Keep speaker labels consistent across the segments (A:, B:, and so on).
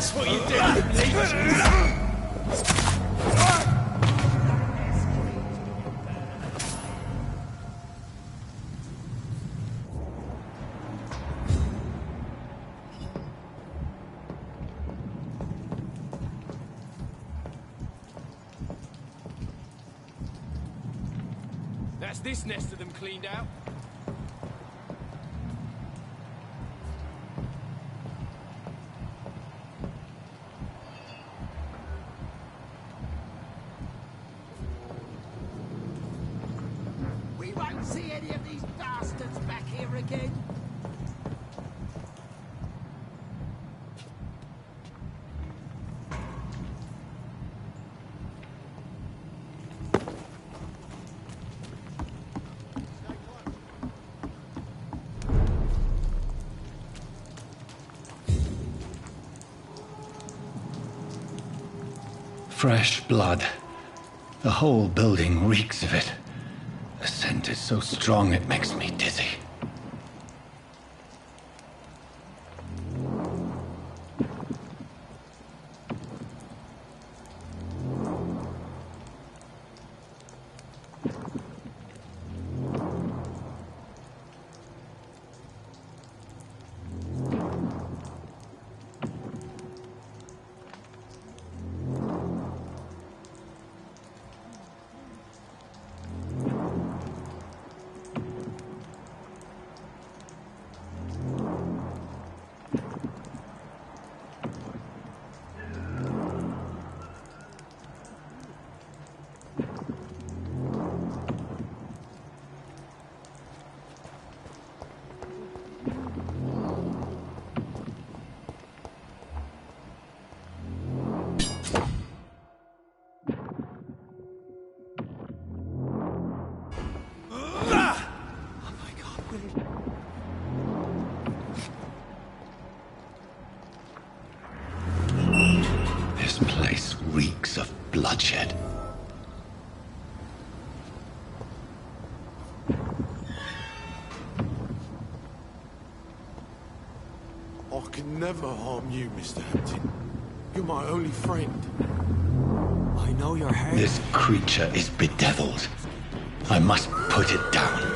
A: That's what you do with leeches. That's this nest of them cleaned out.
B: We won't see any of these bastards back here again.
C: Fresh blood. The whole building reeks of it. The scent is so strong it makes me dizzy. This place reeks of bloodshed.
D: I can never harm you, Mr. Hampton. You're my only friend.
E: I know your heart.
C: This creature is bedeviled. I must put it down.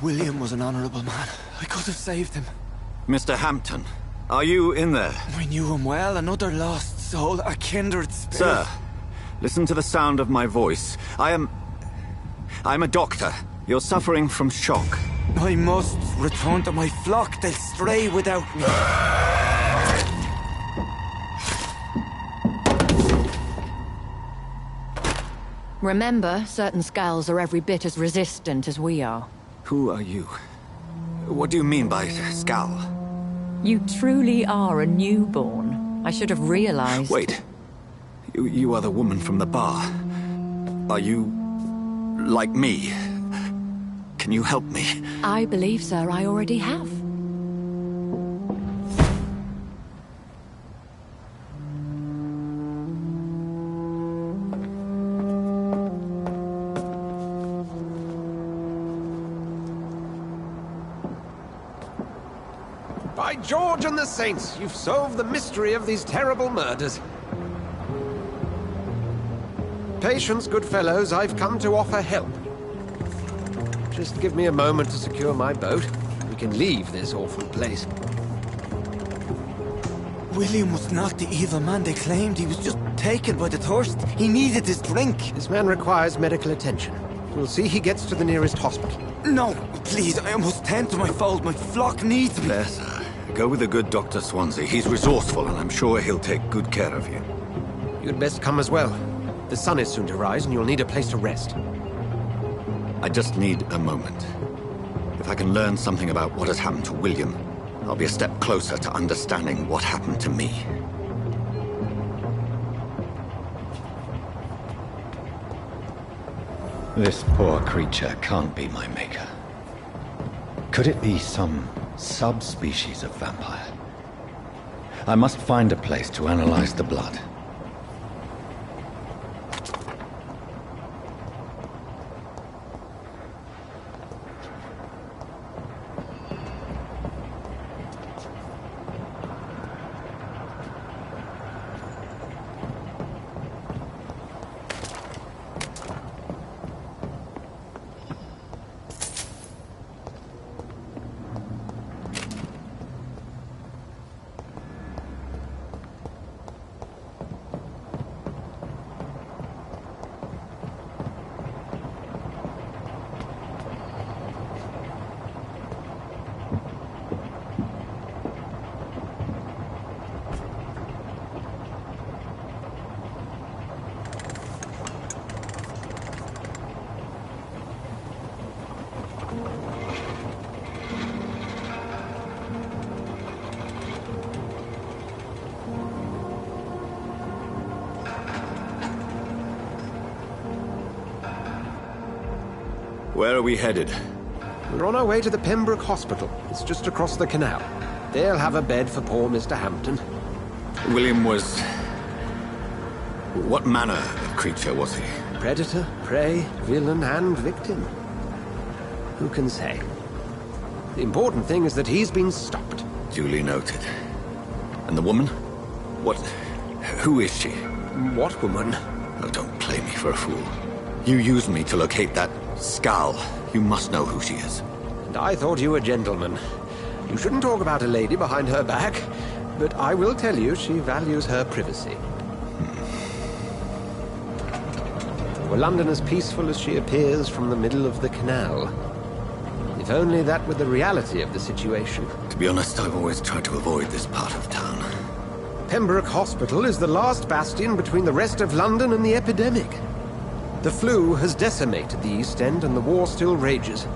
E: William was an honorable man. I could have saved him.
F: Mr. Hampton, are you in there?
E: I knew him well, another lost soul, a kindred spirit.
F: Sir, listen to the sound of my voice. I'm a doctor. You're suffering from shock.
E: I must return to my flock. They'll stray without me.
G: Remember, certain skulls are every bit as resistant as we are.
F: Who are you? What do you mean by skull?
G: You truly are a newborn. I should have realized.
F: Wait. You are the woman from the bar. Are you like me? Can you help me?
G: I believe, sir, I already have.
H: By George and the Saints, you've solved the mystery of these terrible murders. Patience, good fellows, I've come to offer help. Just give me a moment to secure my boat. We can leave this awful place.
E: William was not the evil man they claimed. He was just taken by the thirst. He needed his drink.
H: This man requires medical attention. We'll see he gets to the nearest hospital.
E: No, please, I must tend to my fold. My flock needs me.
F: There, sir. Go with the good Dr. Swansea. He's resourceful, and I'm sure he'll take good care of you.
H: You'd best come as well. The sun is soon to rise, and you'll need a place to rest.
F: I just need a moment. If I can learn something about what has happened to William, I'll be a step closer to understanding what happened to me.
C: This poor creature can't be my maker. Could it be some subspecies of vampire? I must find a place to analyze the blood.
F: Where are we headed?
H: We're on our way to the Pembroke Hospital. It's just across the canal. They'll have a bed for poor Mr. Hampton.
F: William was... What manner of creature was he?
H: Predator, prey, villain, and victim. Who can say? The important thing is that he's been stopped.
F: Duly noted. And the woman? What... Who is she?
H: What woman?
F: Oh, don't play me for a fool. You used me to locate that skull. You must know who she is.
H: And I thought you a gentleman. You shouldn't talk about a lady behind her back, but I will tell you she values her privacy. Were London as peaceful as she appears from the middle of the canal? If only that were the reality of the situation.
F: To be honest, I've always tried to avoid this part of town.
H: Pembroke Hospital is the last bastion between the rest of London and the epidemic. The flu has decimated the East End and the war still rages.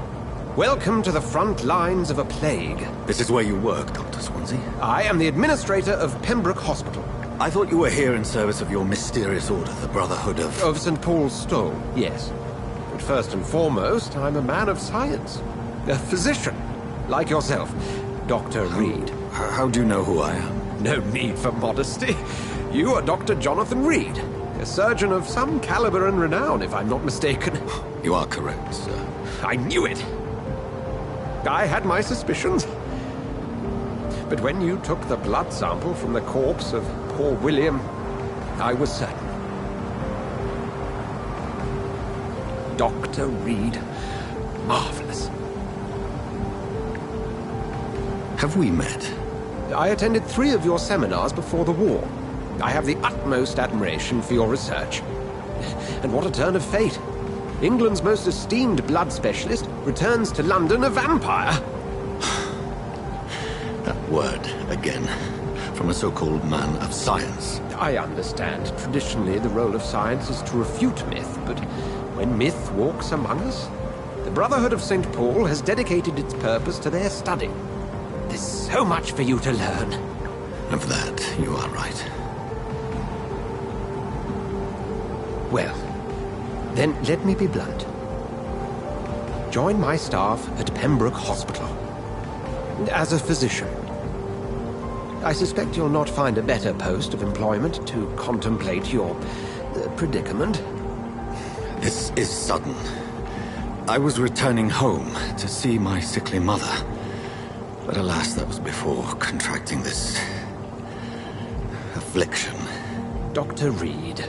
H: Welcome to the front lines of a plague.
F: This is where you work, Dr. Swansea?
H: I am the administrator of Pembroke Hospital.
F: I thought you were here in service of your mysterious order, the Brotherhood of...
H: Of St. Paul's Stole, yes. But first and foremost, I'm a man of science. A physician, like yourself, Dr. Reed.
F: How do you know who I am?
H: No need for modesty. You are Dr. Jonathan Reed, a surgeon of some caliber and renown, if I'm not mistaken.
F: You are correct, sir.
H: I knew it. I had my suspicions. But when you took the blood sample from the corpse of poor William, I was certain. Dr. Reed. Marvelous.
F: Have we met?
H: I attended 3 of your seminars before the war. I have the utmost admiration for your research. And what a turn of fate. England's most esteemed blood specialist returns to London a vampire.
F: That word, again, from a so-called man of science.
H: I understand. Traditionally, the role of science is to refute myth, but when myth walks among us, the Brotherhood of St. Paul has dedicated its purpose to their study. There's so much for you to learn.
F: Of that, you are right.
H: Well, then let me be blunt. Join my staff at Pembroke Hospital. As a physician. I suspect you'll not find a better post of employment to contemplate your predicament.
F: This is sudden. I was returning home to see my sickly mother. But alas, that was before contracting this affliction.
H: Dr. Reed,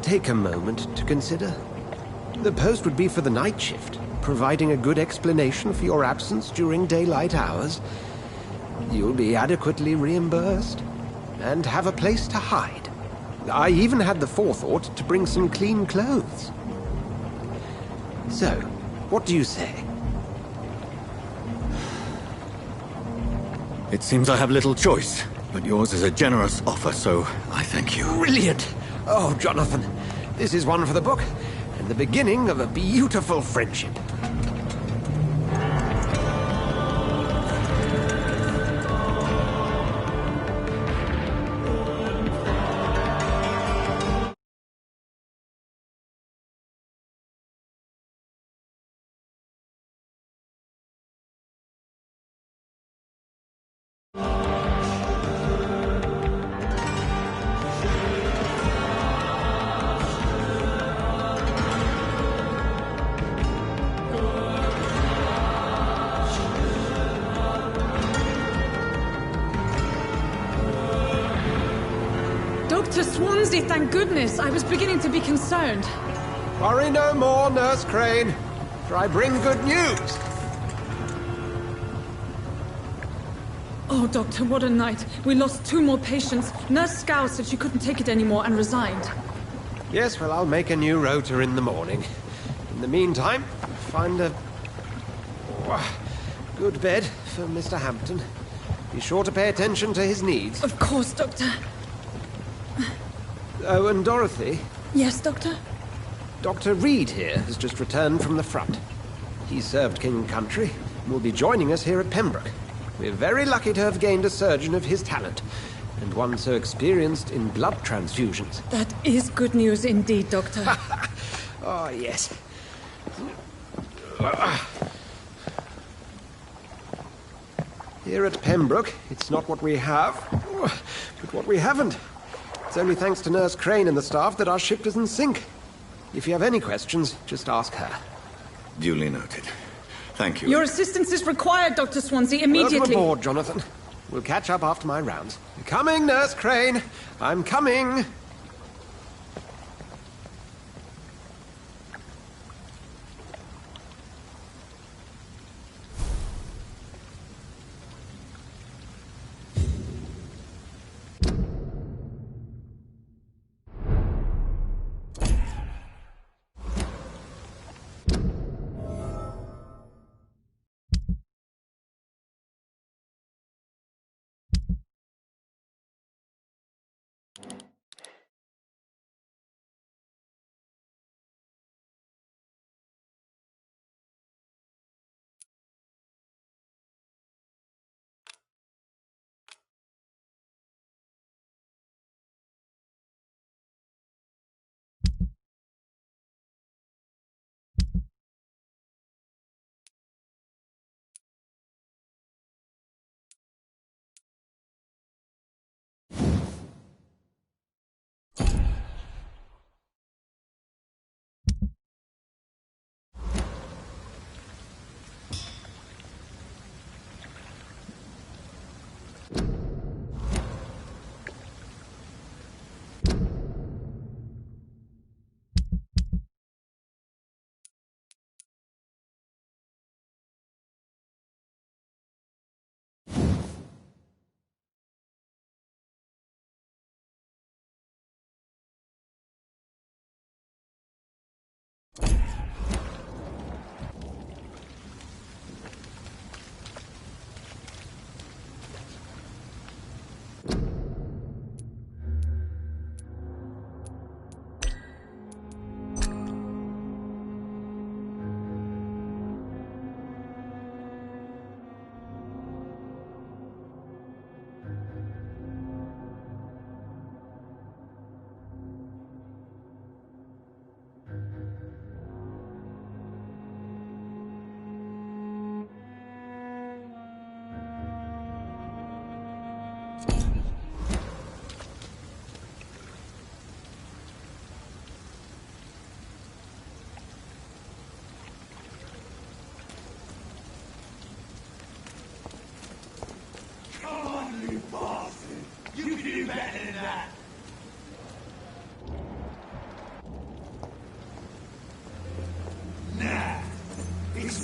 H: take a moment to consider. The post would be for the night shift, providing a good explanation for your absence during daylight hours. You'll be adequately reimbursed and have a place to hide. I even had the forethought to bring some clean clothes. So, what do you say?
F: It seems I have little choice, but yours is a generous offer, so I thank you.
H: Brilliant! Oh, Jonathan, this is one for the book, and the beginning of a beautiful friendship.
I: Dr. Swansea, thank goodness. I was beginning to be concerned.
H: Worry no more, Nurse Crane, for I bring good news.
I: Oh, Doctor, what a night. We lost 2 more patients. Nurse Scow said she couldn't take it anymore and resigned.
H: Yes, well, I'll make a new rota in the morning. In the meantime, find a good bed for Mr. Hampton. Be sure to pay attention to his needs.
I: Of course, Doctor.
H: Oh, and Dorothy?
I: Yes, Doctor?
H: Dr. Reed here has just returned from the front. He served King and Country and will be joining us here at Pembroke. We're very lucky to have gained a surgeon of his talent, and one so experienced in blood transfusions.
I: That is good news indeed, Doctor.
H: Oh, yes. Here at Pembroke, it's not what we have, but what we haven't. It's only thanks to Nurse Crane and the staff that our ship doesn't sink. If you have any questions, just ask her.
F: Duly noted. Thank you.
I: Your assistance is required, Dr. Swansea, immediately.
H: Welcome aboard, Jonathan. We'll catch up after my rounds. Coming, Nurse Crane. I'm coming.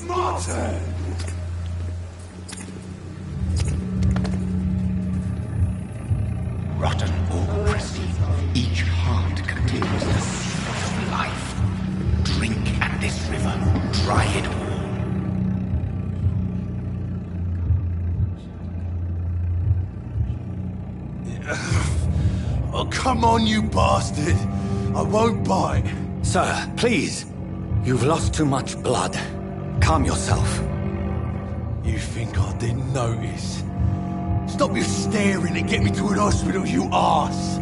D: my turn!
J: Rotten or pristine, each heart contains the seed of life. Drink at this river, dry it all.
D: Oh, come on, you bastard! I won't bite.
C: Sir, please. You've lost too much blood. Calm yourself.
D: You think I didn't notice? Stop your staring and get me to an hospital, you arse!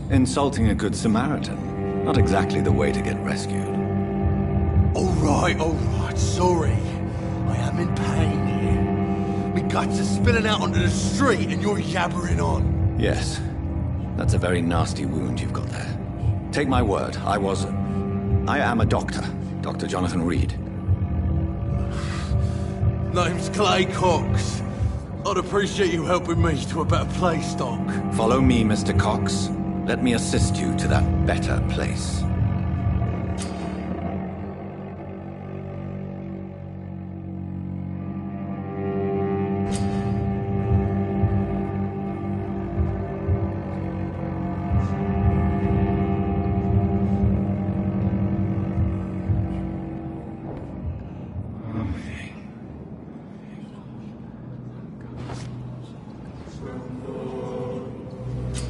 C: Insulting a good Samaritan. Not exactly the way to get rescued.
D: Alright, sorry. I am in pain here. Me guts are spilling out onto the street and you're yabbering on.
C: Yes. That's a very nasty wound you've got there. Take my word, I am a doctor. Dr. Jonathan Reed.
D: Name's Clay Cox. I'd appreciate you helping me to a better place, Doc.
C: Follow me, Mr. Cox. Let me assist you to that better place.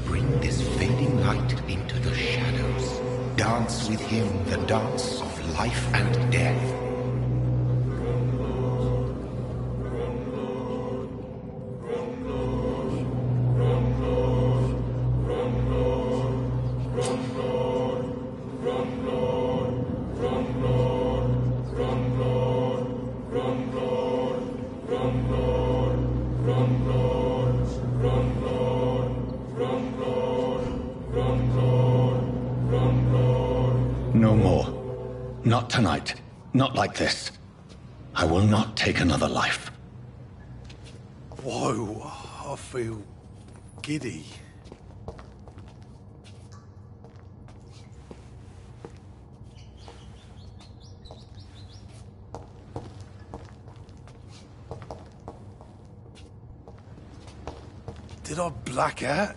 J: Bring this fading light into the shadows. Dance with him the dance of life and death.
C: No more. Not tonight. Not like this. I will not take another life.
D: Whoa, I feel giddy. Did I black out?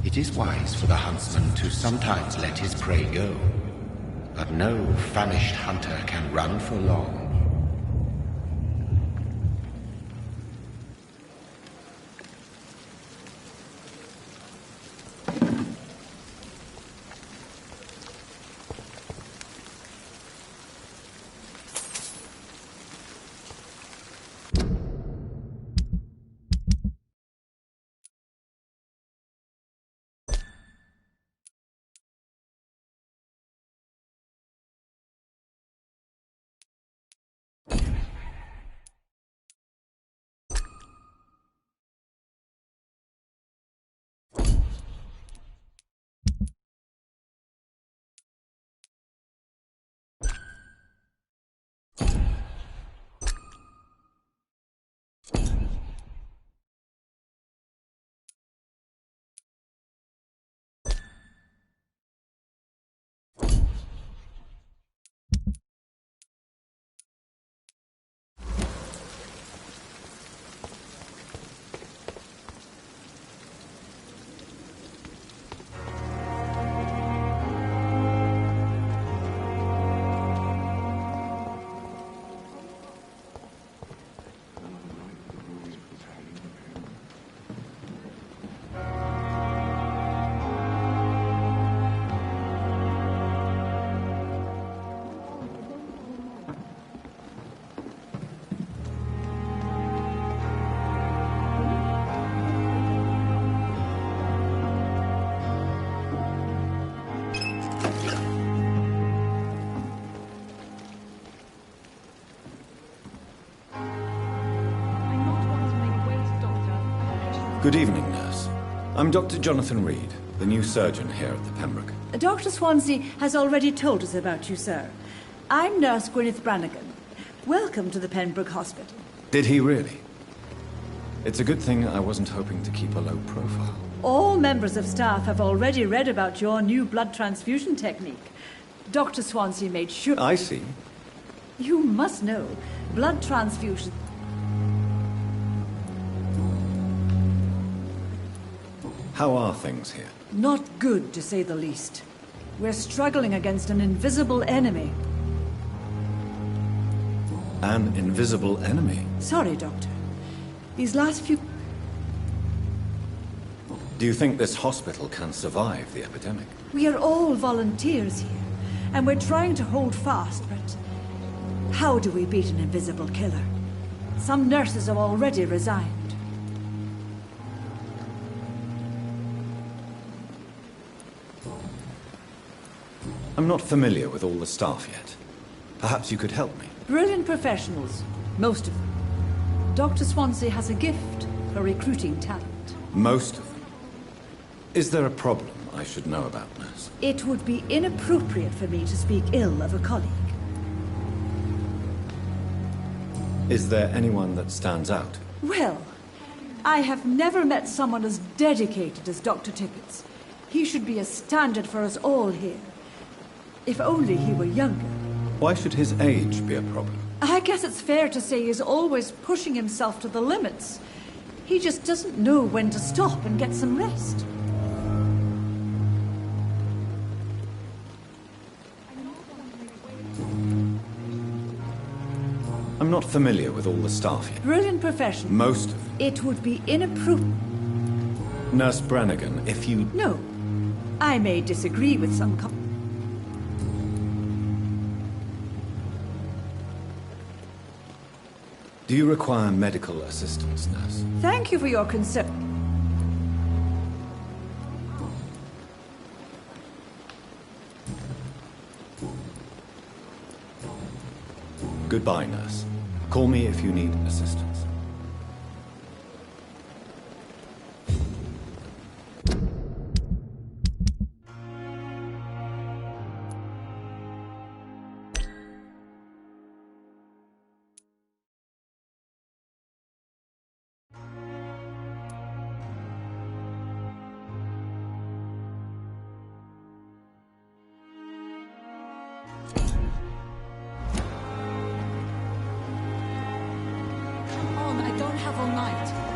J: It is wise for the huntsman to sometimes let his prey go, but no famished hunter can run for long.
C: Good evening, nurse. I'm Dr. Jonathan Reed, the new surgeon here at the Pembroke.
K: Dr. Swansea has already told us about you, sir. I'm Nurse Gwyneth Brannigan. Welcome to the Pembroke Hospital.
C: Did he really? It's a good thing I wasn't hoping to keep a low profile.
K: All members of staff have already read about your new blood transfusion technique. Dr. Swansea made sure...
C: I see.
K: You must know, blood transfusion...
C: How are things here?
K: Not good, to say the least. We're struggling against an invisible enemy.
C: An invisible enemy?
K: Sorry, Doctor. These last few...
C: Do you think this hospital can survive the epidemic?
K: We are all volunteers here, and we're trying to hold fast, but... How do we beat an invisible killer? Some nurses have already resigned.
C: I'm not familiar with all the staff yet. Perhaps you could help me.
K: Brilliant professionals, most of them. Dr. Swansea has a gift for recruiting talent.
C: Most of them? Is there a problem I should know about, nurse?
K: It would be inappropriate for me to speak ill of a colleague.
C: Is there anyone that stands out?
K: Well, I have never met someone as dedicated as Dr. Tippett. He should be a standard for us all here. If only he were younger.
C: Why should his age be a problem?
K: I guess it's fair to say he's always pushing himself to the limits. He just doesn't know when to stop and get some rest.
C: I'm not familiar with all the staff here.
K: Brilliant professionals.
C: Most of them.
K: It would be inappropriate.
C: Nurse Brannigan, if you...
K: No. I may disagree with some...
C: Do you require medical assistance, nurse?
K: Thank you for your concern.
C: Goodbye, nurse. Call me if you need assistance.
I: I don't have all night.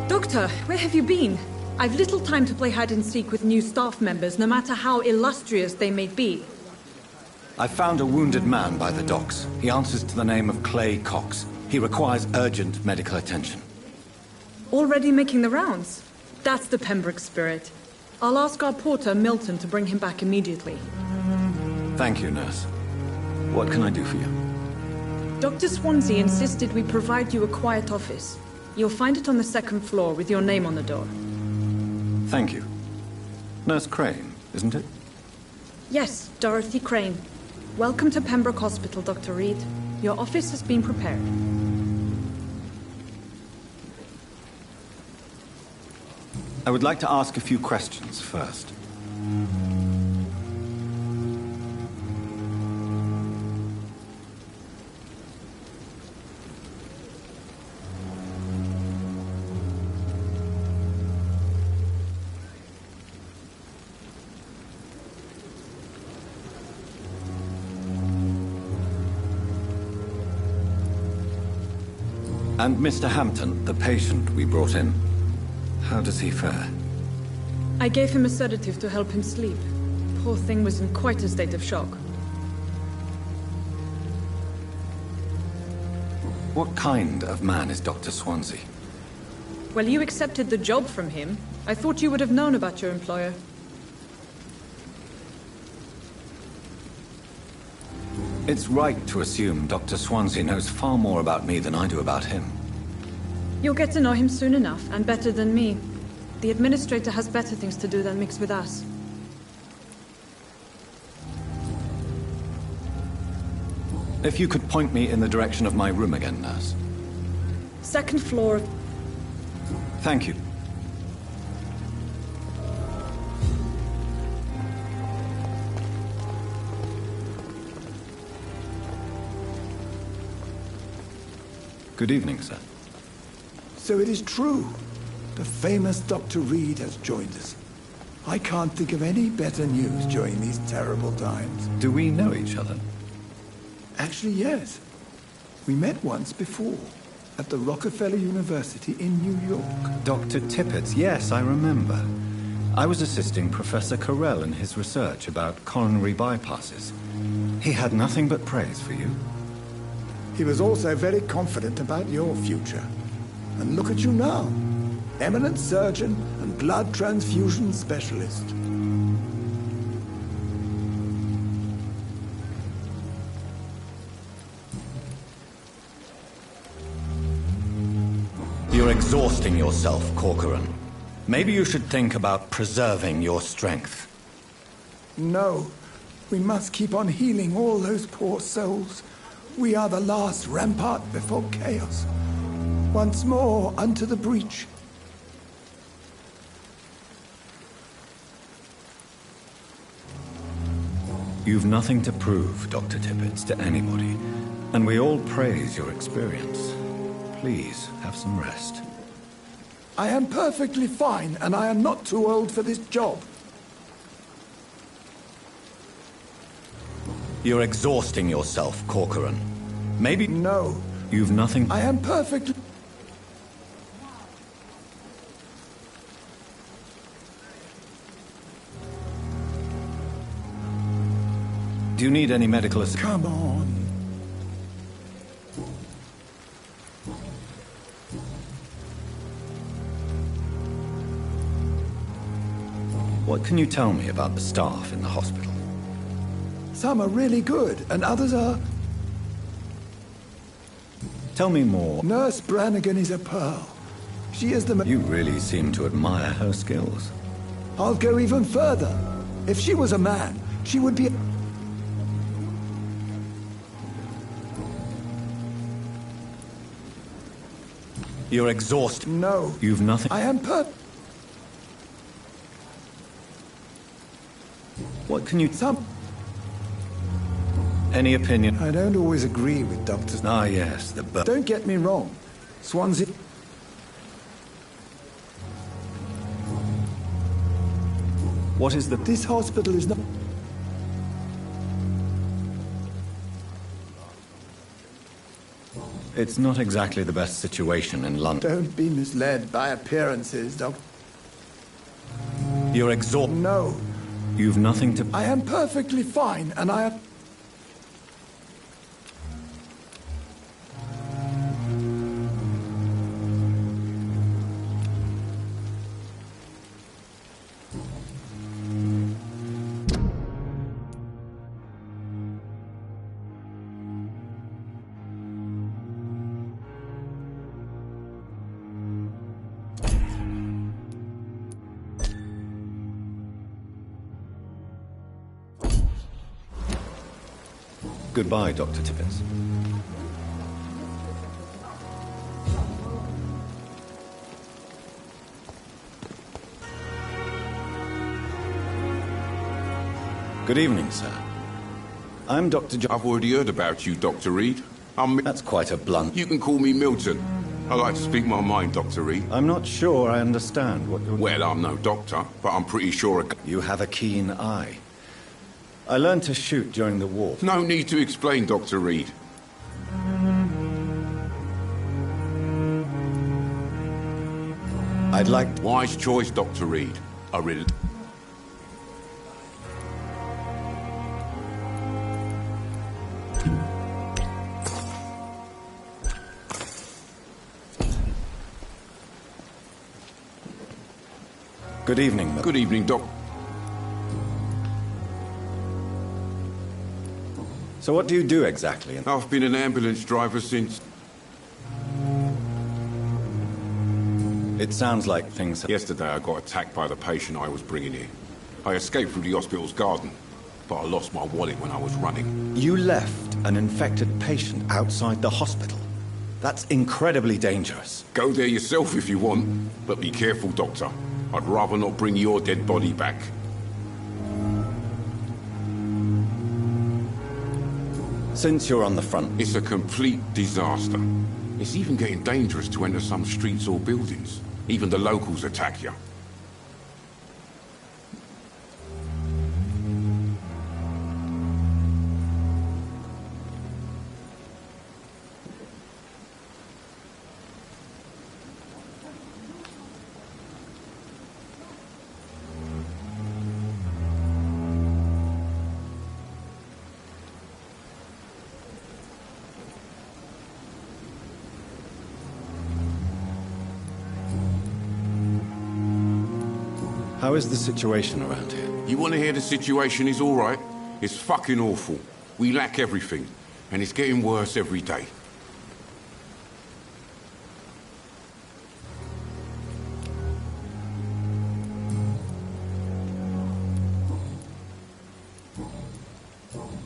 I: Doctor, where have you been? I've little time to play hide-and-seek with new staff members, no matter how illustrious they may be.
C: I found a wounded man by the docks. He answers to the name of Clay Cox. He requires urgent medical attention.
I: Already making the rounds? That's the Pembroke spirit. I'll ask our porter, Milton, to bring him back immediately.
C: Thank you, nurse. What can I do for you?
I: Dr. Swansea insisted we provide you a quiet office. You'll find it on the second floor with your name on the door.
C: Thank you. Nurse Crane, isn't it?
I: Yes, Dorothy Crane. Welcome to Pembroke Hospital, Dr. Reed. Your office has been prepared.
C: I would like to ask a few questions first. And Mr. Hampton, the patient we brought in, how does he fare?
I: I gave him a sedative to help him sleep. Poor thing was in quite a state of shock.
C: What kind of man is Dr. Swansea?
I: Well, you accepted the job from him. I thought you would have known about your employer.
C: It's right to assume Dr. Swansea knows far more about me than I do about him.
I: You'll get to know him soon enough, and better than me. The administrator has better things to do than mix with us.
C: If you could point me in the direction of my room again, nurse.
I: Second floor.
C: Thank you. Good evening, sir.
L: So it is true. The famous Dr. Reed has joined us. I can't think of any better news during these terrible times.
C: Do we know each other?
L: Actually, yes. We met once before, at the Rockefeller University in New York.
C: Dr. Tippett, yes, I remember. I was assisting Professor Carell in his research about coronary bypasses. He had nothing but praise for you.
L: He was also very confident about your future. And look at you now. Eminent surgeon and blood transfusion specialist.
C: You're exhausting yourself, Corcoran. Maybe you should think about preserving your strength.
L: No. We must keep on healing all those poor souls. We are the last rampart before chaos. Once more, unto the breach.
C: You've nothing to prove, Dr. Tippett, to anybody. And we all praise your experience. Please, have some rest.
L: I am perfectly fine, and I am not too old for this job.
C: You're exhausting yourself, Corcoran. Maybe...
L: No.
C: You've nothing...
L: I am perfectly...
C: Do you need any medical assistance?
L: Come on.
C: What can you tell me about the staff in the hospital?
L: Some are really good, and others are...
C: Tell me more.
L: Nurse Brannigan is a pearl. She is the...
C: You really seem to admire her skills.
L: I'll go even further. If she was a man, she would be...
C: You're exhausted.
L: No.
C: You've nothing...
L: I am
C: What can you... Any opinion?
L: I don't always agree with doctors.
C: Ah, yes, the...
L: Don't get me wrong. Swansea...
C: What is the...
L: This hospital is not...
C: It's not exactly the best situation in London.
L: Don't be misled by appearances, Doc.
C: You're exhausted.
L: No.
C: You've nothing to...
L: I am perfectly fine, and I am...
C: Goodbye, Dr. Tippett. Good evening, sir. I'm Dr.
M: I've already heard about you, Dr. Reed.
C: That's quite a blunt...
M: You can call me Milton. I like to speak my mind, Dr. Reed.
C: I'm not sure I understand what you're...
M: Well, I'm no doctor, but I'm pretty sure...
C: You have a keen eye. I learned to shoot during the war.
M: No need to explain, Dr. Reed.
C: I'd like...
M: Wise choice, Dr. Reed. I really...
C: Good evening, Mil-
M: Good evening, Doc.
C: So what do you do exactly?
M: I've been an ambulance driver since...
C: It sounds like things...
M: Yesterday I got attacked by the patient I was bringing here. I escaped through the hospital's garden, but I lost my wallet when I was running.
C: You left an infected patient outside the hospital? That's incredibly dangerous.
M: Go there yourself if you want, but be careful, Doctor. I'd rather not bring your dead body back.
C: Since you're on the front...
M: It's a complete disaster. It's even getting dangerous to enter some streets or buildings. Even the locals attack you.
C: How is the situation around here?
M: You want to hear the situation is all right? It's fucking awful. We lack everything, and it's getting worse every day.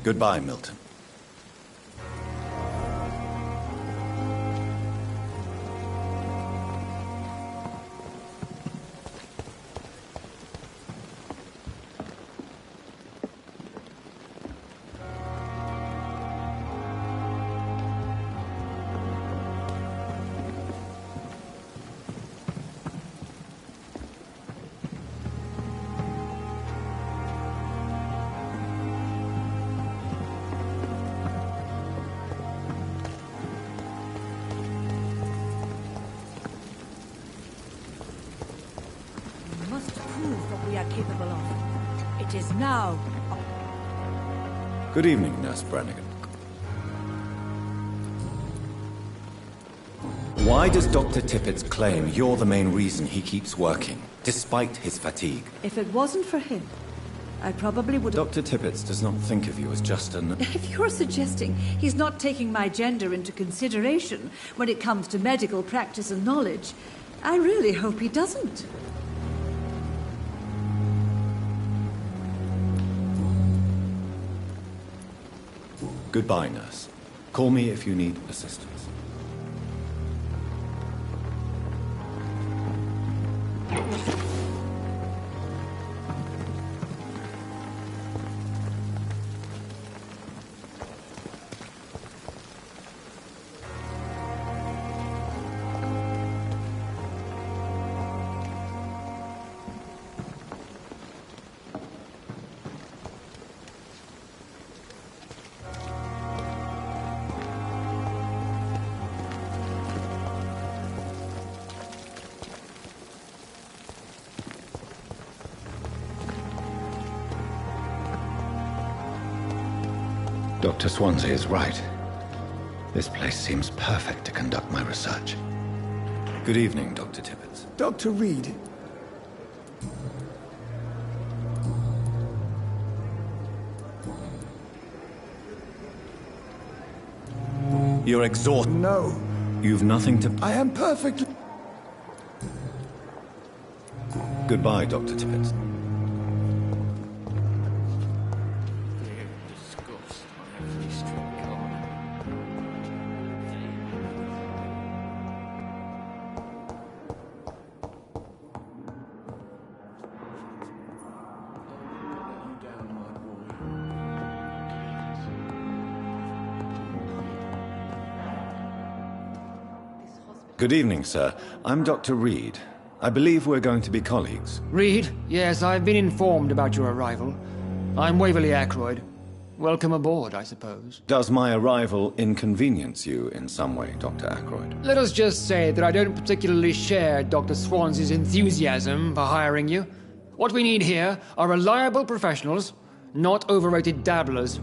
C: Goodbye, Milton.
K: Capable of. It is now.
C: Good evening, Nurse Brannigan. Why does Dr. Tippett's claim you're the main reason he keeps working, despite his fatigue?
K: If it wasn't for him, I probably would have...
C: Dr. Tippett does not think of you as just an...
K: If you're suggesting he's not taking my gender into consideration when it comes to medical practice and knowledge, I really hope he doesn't.
C: Goodbye, nurse. Call me if you need assistance. Dr. Swansea is right. This place seems perfect to conduct my research. Good evening, Dr. Tippett.
L: Dr. Reed.
C: You're exhausted.
L: No.
C: You've nothing to...
L: I am perfectly...
C: Goodbye, Dr. Tippett. Good evening, sir. I'm Dr. Reed. I believe we're going to be colleagues.
N: Reed? Yes, I've been informed about your arrival. I'm Waverly Ackroyd. Welcome aboard, I suppose.
C: Does my arrival inconvenience you in some way, Dr. Ackroyd?
N: Let us just say that I don't particularly share Dr. Swans's enthusiasm for hiring you. What we need here are reliable professionals, not overrated dabblers.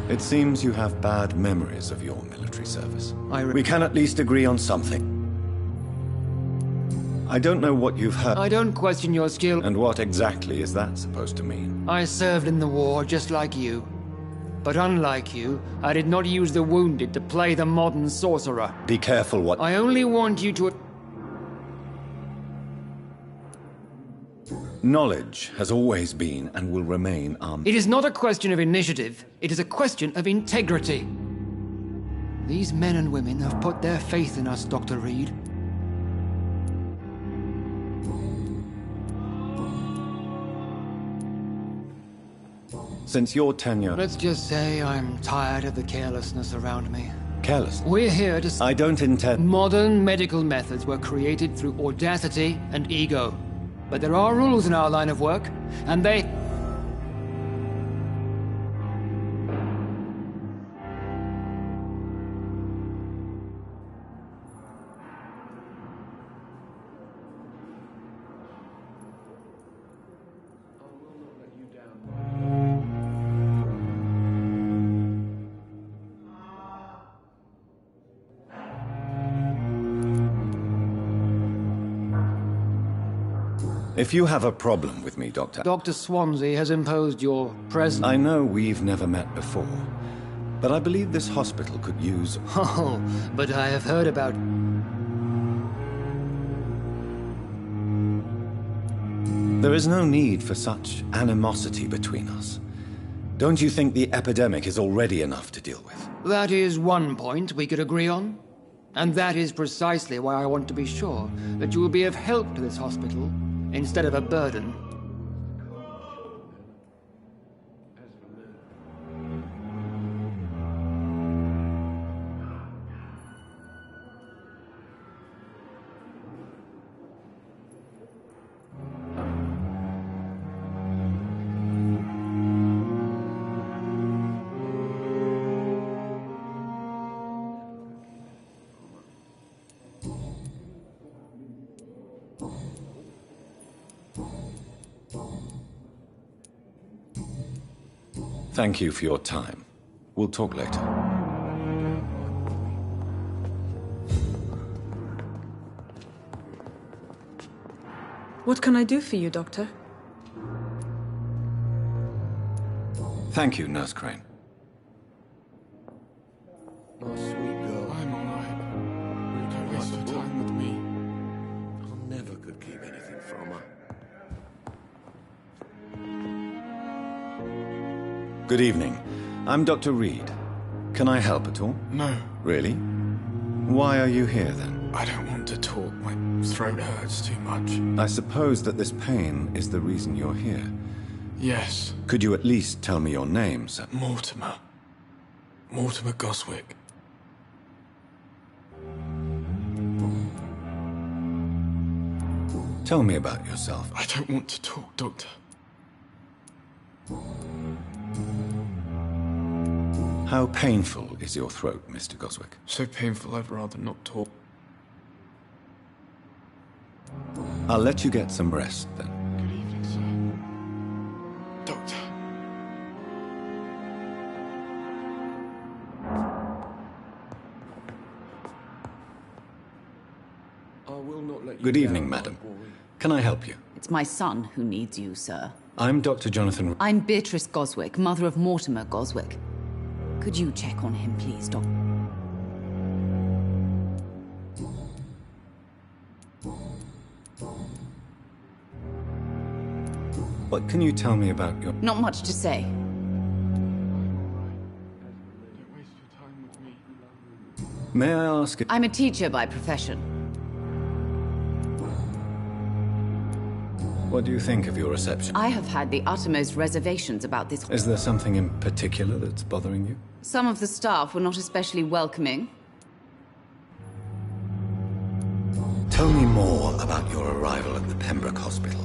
C: It seems you have bad memories of your military service. We can at least agree on something. I don't know what you've heard.
N: I don't question your skill.
C: And what exactly is that supposed to mean?
N: I served in the war just like you. But unlike you, I did not use the wounded to play the modern sorcerer.
C: Be careful what...
N: I only want you to...
C: Knowledge has always been and will remain armed.
N: It is not a question of initiative. It is a question of integrity. These men and women have put their faith in us, Dr. Reed.
C: Since your tenure...
N: Let's just say I'm tired of the carelessness around me.
C: Careless?
N: We're here to...
C: I don't intend...
N: Modern medical methods were created through audacity and ego. But there are rules in our line of work, and they...
C: If you have a problem with me, Doctor...
N: Dr. Swansea has imposed your presence...
C: I know we've never met before, but I believe this hospital could use...
N: Oh, but I have heard about...
C: There is no need for such animosity between us. Don't you think the epidemic is already enough to deal with?
N: That is one point we could agree on. And that is precisely why I want to be sure that you will be of help to this hospital instead of a burden.
C: Thank you for your time. We'll talk later.
I: What can I do for you, Doctor?
C: Thank you, Nurse Crane.
D: Oh, sweet girl. I'm all right.
O: from her.
C: Good evening. I'm Dr. Reed. Can I help at all?
O: No.
C: Really? Why are you here, then?
O: I don't want to talk. My throat hurts too much.
C: I suppose that this pain is the reason you're here.
O: Yes.
C: Could you at least tell me your name, sir?
O: Mortimer. Mortimer Goswick.
C: Tell me about yourself.
O: I don't want to talk, Doctor.
C: How painful is your throat, Mr. Goswick?
O: So painful I'd rather not talk.
C: I'll let you get some rest, then.
O: Good evening, sir. Doctor.
J: I will not let you
C: Good evening,
J: down,
C: madam.
J: my boy.
C: Can I help you?
P: It's my son who needs you, sir.
C: I'm Dr. Jonathan...
P: I'm Beatrice Goswick, mother of Mortimer Goswick. Could you check on him, please, Doctor?
C: What can you tell me about your...
P: Not much to say.
C: May I ask...
P: I'm a teacher by profession.
C: What do you think of your reception?
P: I have had the uttermost reservations about this.
C: Is there something in particular that's bothering you?
P: Some of the staff were not especially welcoming.
C: Tell me more about your arrival at the Pembroke Hospital.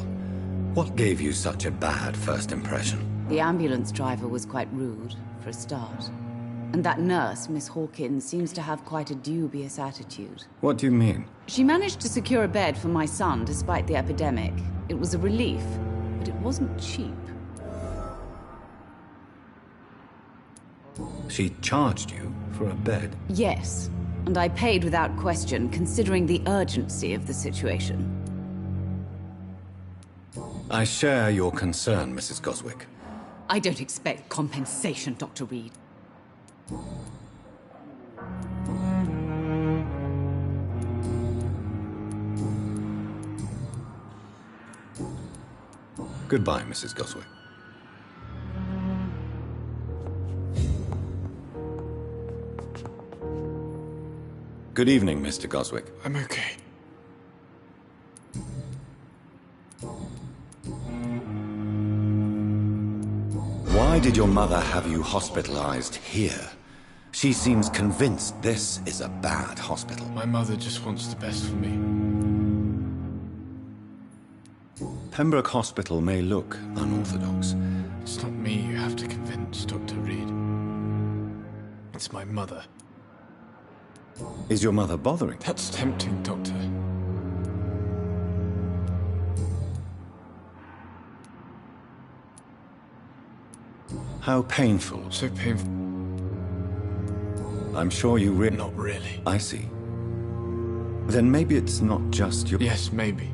C: What gave you such a bad first impression?
P: The ambulance driver was quite rude, for a start. And that nurse, Miss Hawkins, seems to have quite a dubious attitude.
C: What do you mean?
P: She managed to secure a bed for my son despite the epidemic. It was a relief, but it wasn't cheap.
C: She charged you for a bed?
P: Yes, and I paid without question, considering the urgency of the situation.
C: I share your concern, Mrs. Goswick.
P: I don't expect compensation, Dr. Reed.
C: Goodbye, Mrs. Goswick. Good evening, Mr. Goswick.
O: I'm okay.
C: Why did your mother have you hospitalized here? She seems convinced this is a bad hospital.
O: My mother just wants the best for me.
C: Pembroke Hospital may look unorthodox.
O: It's not me you have to convince, Dr. Reed. It's my mother.
C: Is your mother bothering?
O: That's tempting, Doctor.
C: How painful.
O: So painful.
C: I'm sure you really...
O: Not really.
C: I see. Then maybe it's not just your...
O: Yes, maybe.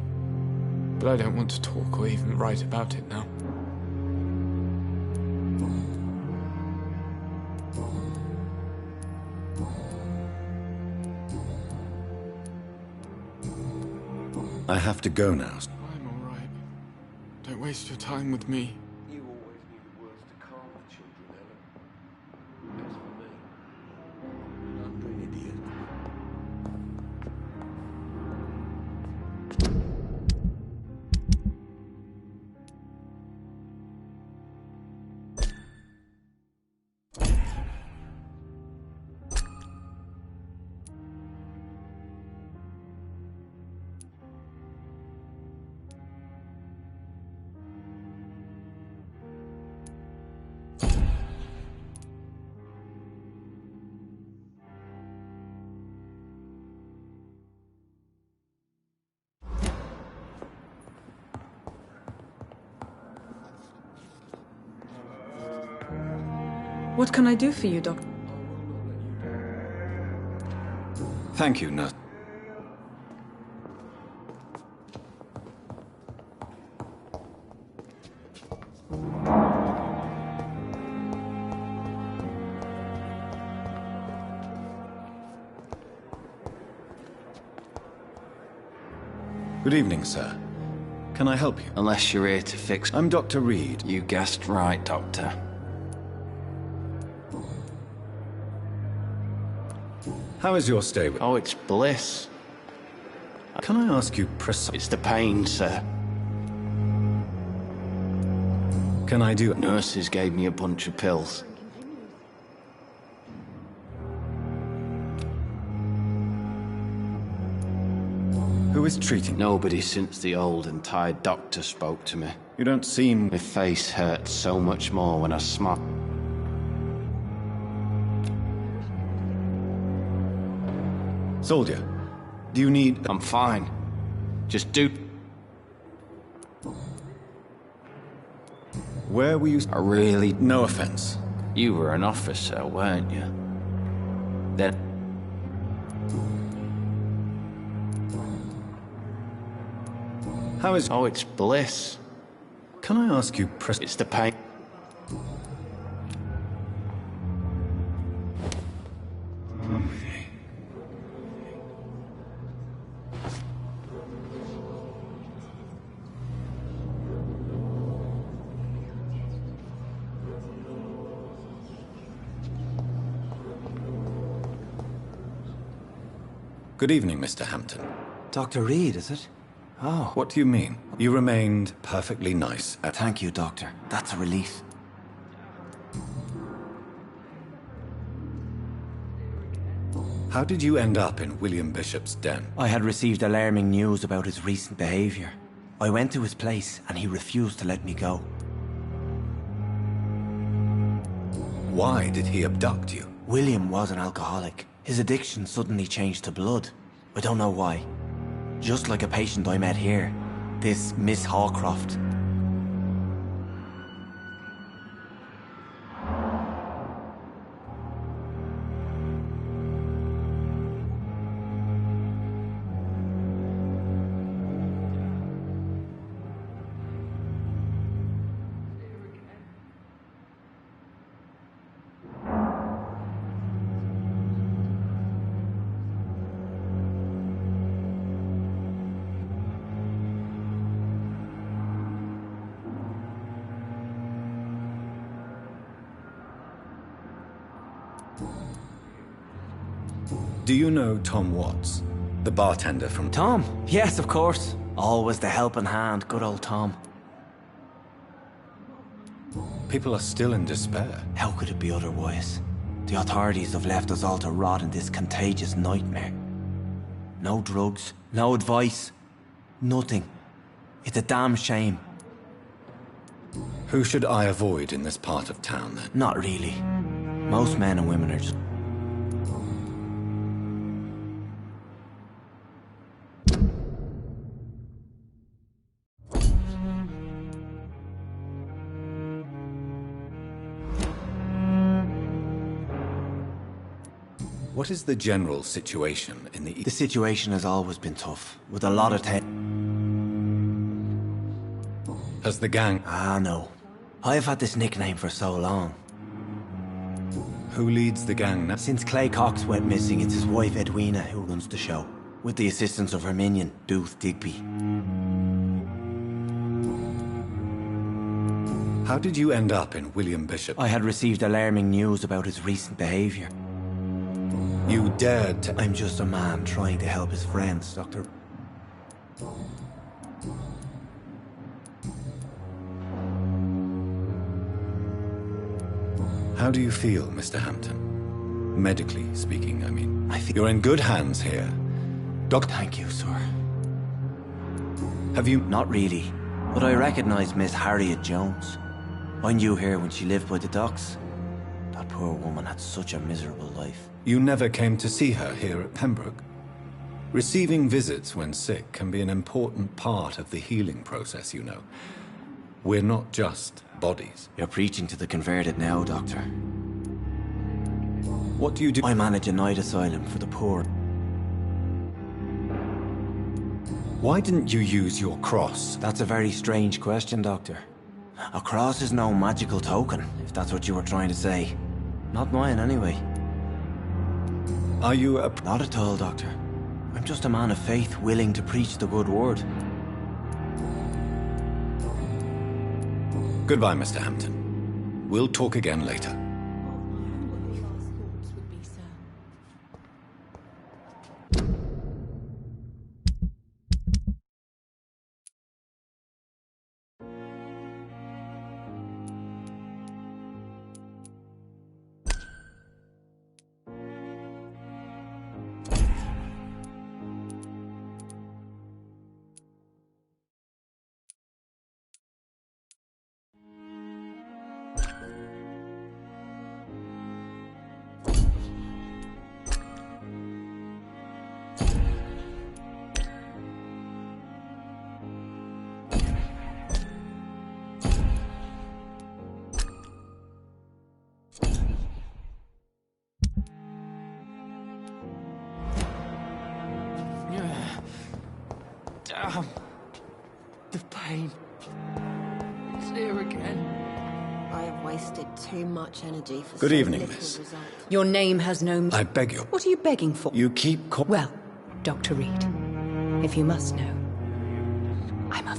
O: But I don't want to talk or even write about it now.
C: I have to go now.
O: I'm all right. Don't waste your time with me.
J: You always knew the words to calm the children, Ellen. As for me, I'm an idiot.
I: What can I do for you, Doctor?
C: Thank you, nurse. Good evening, sir. Can I help you?
Q: Unless you're here to fix...
C: I'm Dr. Reed.
Q: You guessed right, Doctor.
C: How is your stay with...
Q: Oh, it's bliss.
C: Can I ask you precisely...
Q: It's the pain, sir.
C: Can I do...
Q: Nurses gave me a bunch of pills.
C: Who is treating...
Q: Nobody since the old and tired doctor spoke to me.
C: You don't seem...
Q: My face hurts so much more when I smile.
C: Soldier, do you need...
Q: I'm fine. Just do...
C: Where were you...
Q: I really...
C: No offense.
Q: You were an officer, weren't you? Then...
C: How is...
Q: Oh, it's bliss.
C: Can I ask you...
Q: It's the pain...
C: Good evening, Mr. Hampton.
E: Dr. Reed, is it? Oh.
C: What do you mean? You remained perfectly nice at...
E: Thank you, Doctor. That's a relief.
C: How did you end up in William Bishop's den?
E: I had received alarming news about his recent behavior. I went to his place and he refused to let me go.
C: Why did he abduct you?
E: William was an alcoholic. His addiction suddenly changed to blood. I don't know why. Just like a patient I met here. This Miss Hawcroft.
C: Do you know Tom Watts? The bartender from...
E: Tom? Yes, of course. Always the helping hand, good old Tom.
C: People are still in despair.
E: How could it be otherwise? The authorities have left us all to rot in this contagious nightmare. No drugs, no advice, nothing. It's a damn shame.
C: Who should I avoid in this part of town, then?
E: Not really. Most men and women are just...
C: What is the general situation in the...
E: The situation has always been tough, with a lot of
C: Has the gang...
E: Ah, no. I've had this nickname for so long.
C: Who leads the gang now?
E: Since Clay Cox went missing, it's his wife Edwina who runs the show, with the assistance of her minion, Booth Digby.
C: How did you end up in William Bishop?
E: I had received alarming news about his recent behavior.
C: You dared to...
E: I'm just a man trying to help his friends, Doctor.
C: How do you feel, Mr. Hampton? Medically speaking, I mean. I feel... You're in good hands here.
E: Thank you, sir.
C: Have you...
E: Not really, but I recognize Miss Harriet Jones. I knew her when she lived by the docks. That poor woman had such a miserable life.
C: You never came to see her here at Pembroke? Receiving visits when sick can be an important part of the healing process, you know. We're not just bodies.
E: You're preaching to the converted now, Doctor.
C: What do you do?
E: I manage a night asylum for the poor.
C: Why didn't you use your cross?
E: That's a very strange question, Doctor. A cross is no magical token, if that's what you were trying to say. Not mine, anyway.
C: Are you a...
E: Not at all, Doctor. I'm just a man of faith willing to preach the good word.
C: Goodbye, Mr. Hampton. We'll talk again later.
R: Damn. The pain. It's here again.
S: I have wasted too much energy for
C: Good
S: so
C: evening,
S: little
C: miss.
S: result.
T: Your name has no...
C: I beg you.
T: What are you begging for?
C: You keep
T: Well, Dr. Reed, if you must know, I'm a...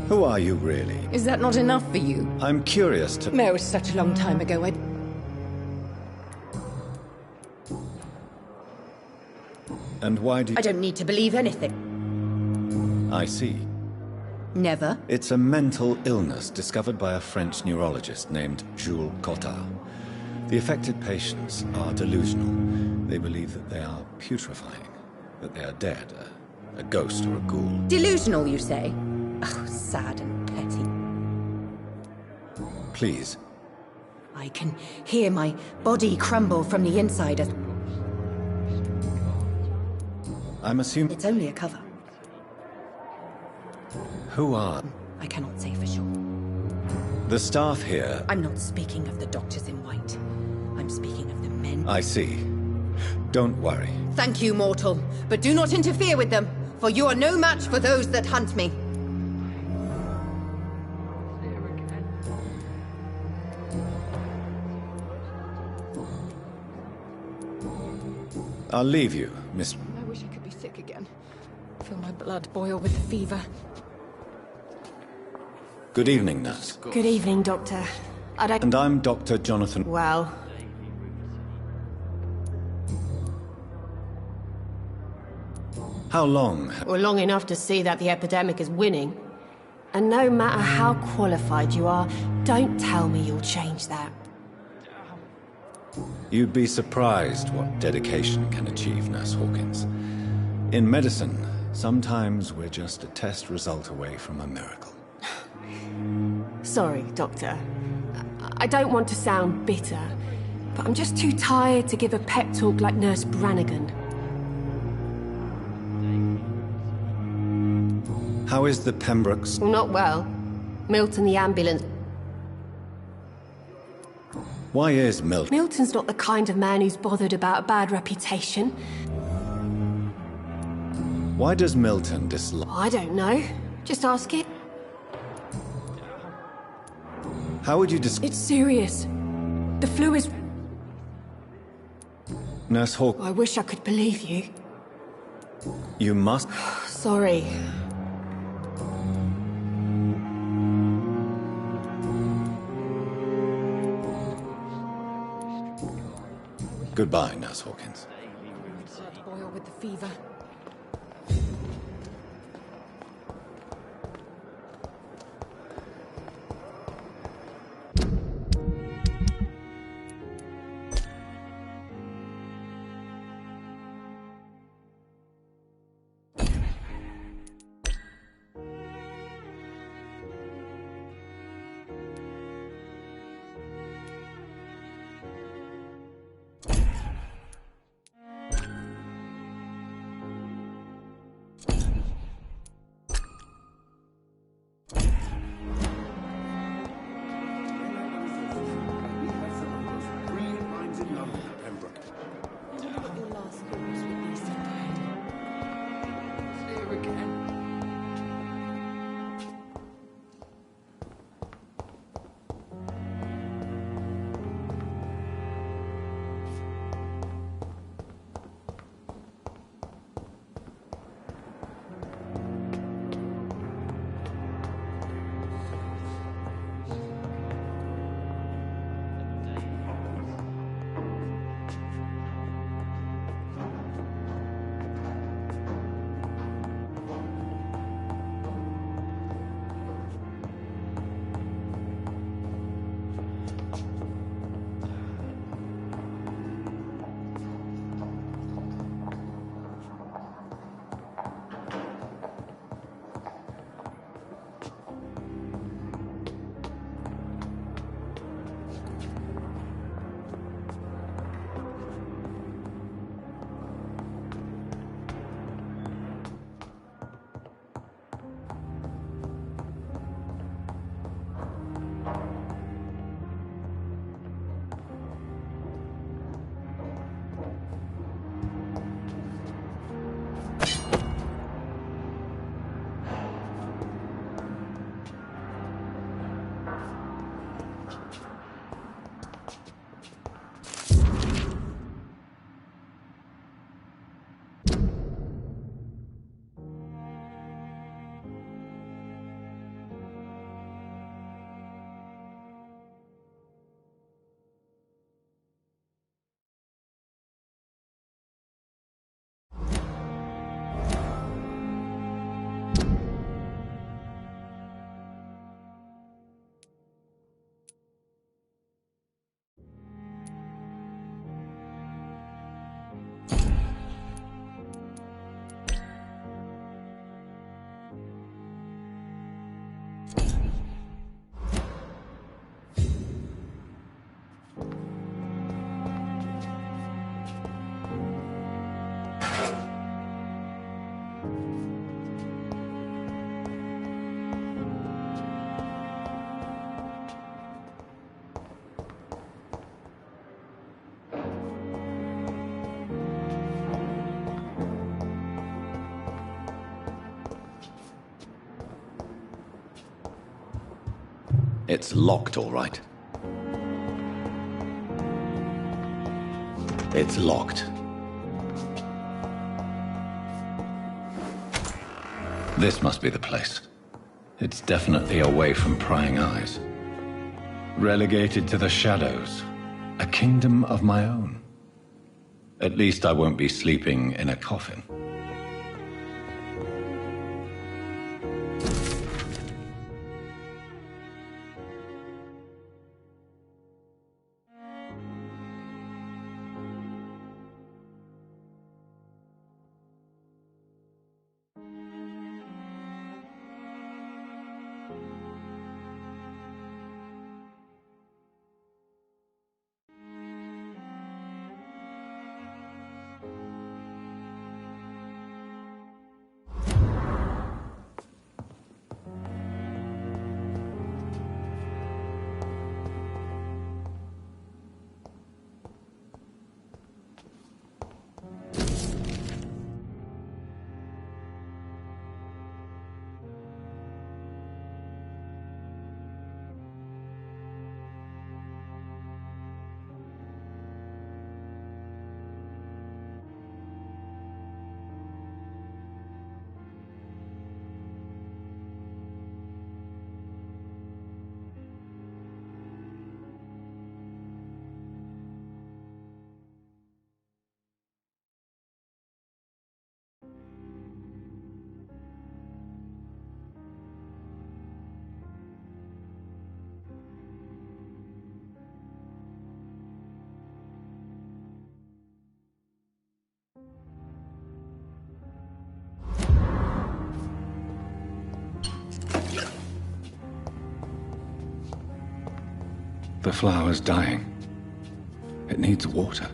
C: Who are you, really?
T: Is that not enough for you?
C: I'm curious to...
T: No, it was such a long time ago.
C: And why do you...
T: I don't need to believe anything.
C: I see.
T: Never.
C: It's a mental illness discovered by a French neurologist named Jules Cottard. The affected patients are delusional. They believe that they are putrefying, that they are dead, a ghost or a ghoul.
T: Delusional, you say? Oh, sad and petty.
C: Please.
T: I can hear my body crumble from the inside as...
C: I'm assuming...
T: It's only a cover.
C: Who are...
T: I cannot say for sure.
C: The staff here...
T: I'm not speaking of the doctors in white. I'm speaking of the men.
C: I see. Don't worry.
T: Thank you, mortal. But do not interfere with them, for you are no match for those that hunt me.
C: I'll leave you, Miss...
I: I wish I could be sick again. Feel my blood boil with the fever.
C: Good evening, nurse.
S: Good evening, Doctor.
C: And I'm Dr. Jonathan...
S: Well...
C: How long?
S: Well, long enough to see that the epidemic is winning. And no matter how qualified you are, don't tell me you'll change that.
C: You'd be surprised what dedication can achieve, Nurse Hawkins. In medicine, sometimes we're just a test result away from a miracle.
S: Sorry, Doctor. I don't want to sound bitter, but I'm just too tired to give a pep talk like Nurse Brannigan.
C: How is the Pembrokes?
S: Not well. Milton the ambulance...
C: Why is Milton?
S: Milton's not the kind of man who's bothered about a bad reputation.
C: Why does Milton dislike...
S: I don't know. Just ask it.
C: How would you
S: It's serious. The flu is...
C: Nurse Hawk...
S: I wish I could believe you.
C: You must...
S: Sorry.
C: Goodbye, Nurse Hawkins.
I: Blood boil with the fever.
F: It's locked, all right. It's locked. This must be the place. It's definitely away from prying eyes. Relegated to the shadows. A kingdom of my own. At least I won't be sleeping in a coffin. The flower's dying. It needs water.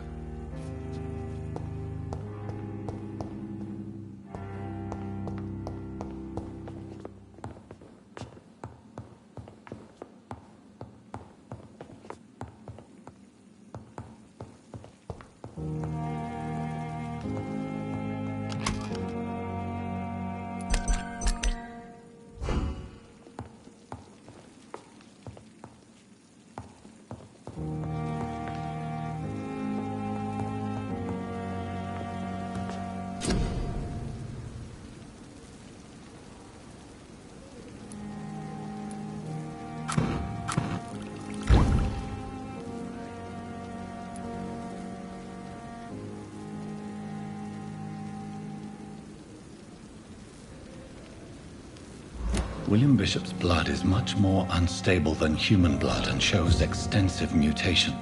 F: William Bishop's blood is much more unstable than human blood and shows extensive mutation.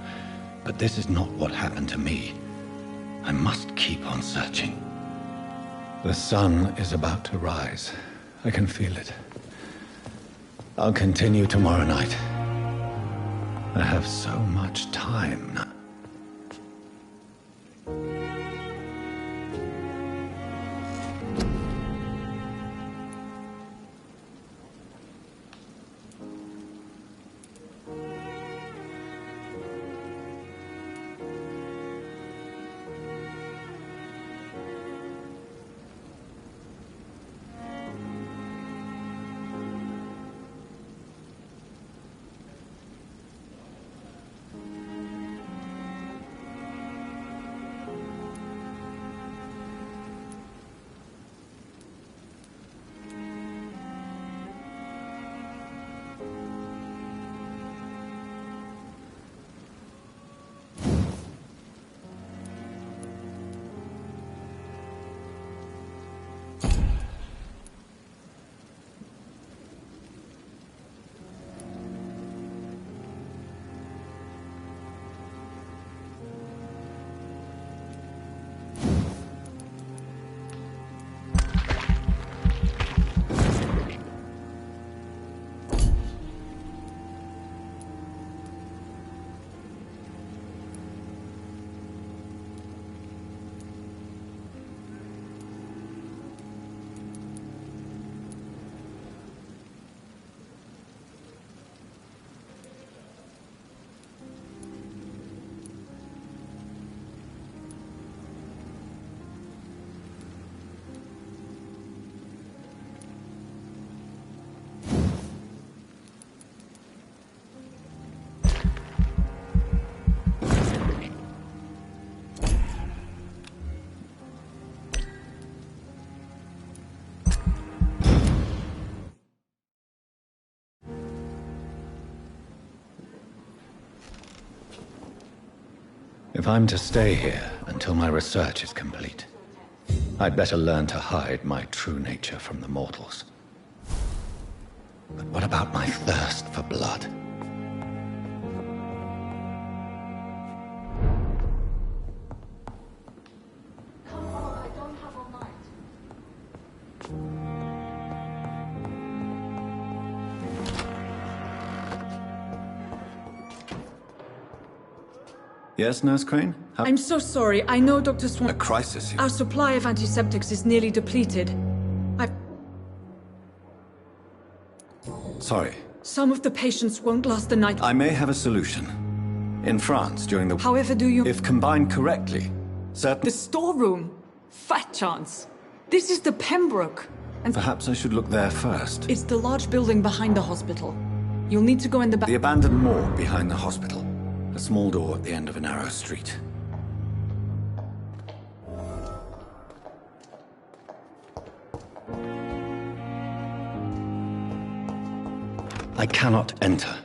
F: But this is not what happened to me. I must keep on searching. The sun is about to rise. I can feel it. I'll continue tomorrow night. I have so much time now.
C: If I'm to stay here until my research is complete, I'd better learn to hide my true nature from the mortals. But what about my thirst for blood? Yes, Nurse Crane?
I: I'm so sorry. I know Dr. Swan...
C: A crisis?
I: Our supply of antiseptics is nearly depleted.
C: Sorry.
I: Some of the patients won't last the night.
C: I may have a solution. In France, during the...
I: However do you...
C: If combined correctly, certain...
I: The storeroom? Fat chance. This is the Pembroke. And
C: perhaps I should look there first.
I: It's the large building behind the hospital. You'll need to go in the back...
C: The abandoned morgue behind the hospital. A small door at the end of a narrow street. I cannot enter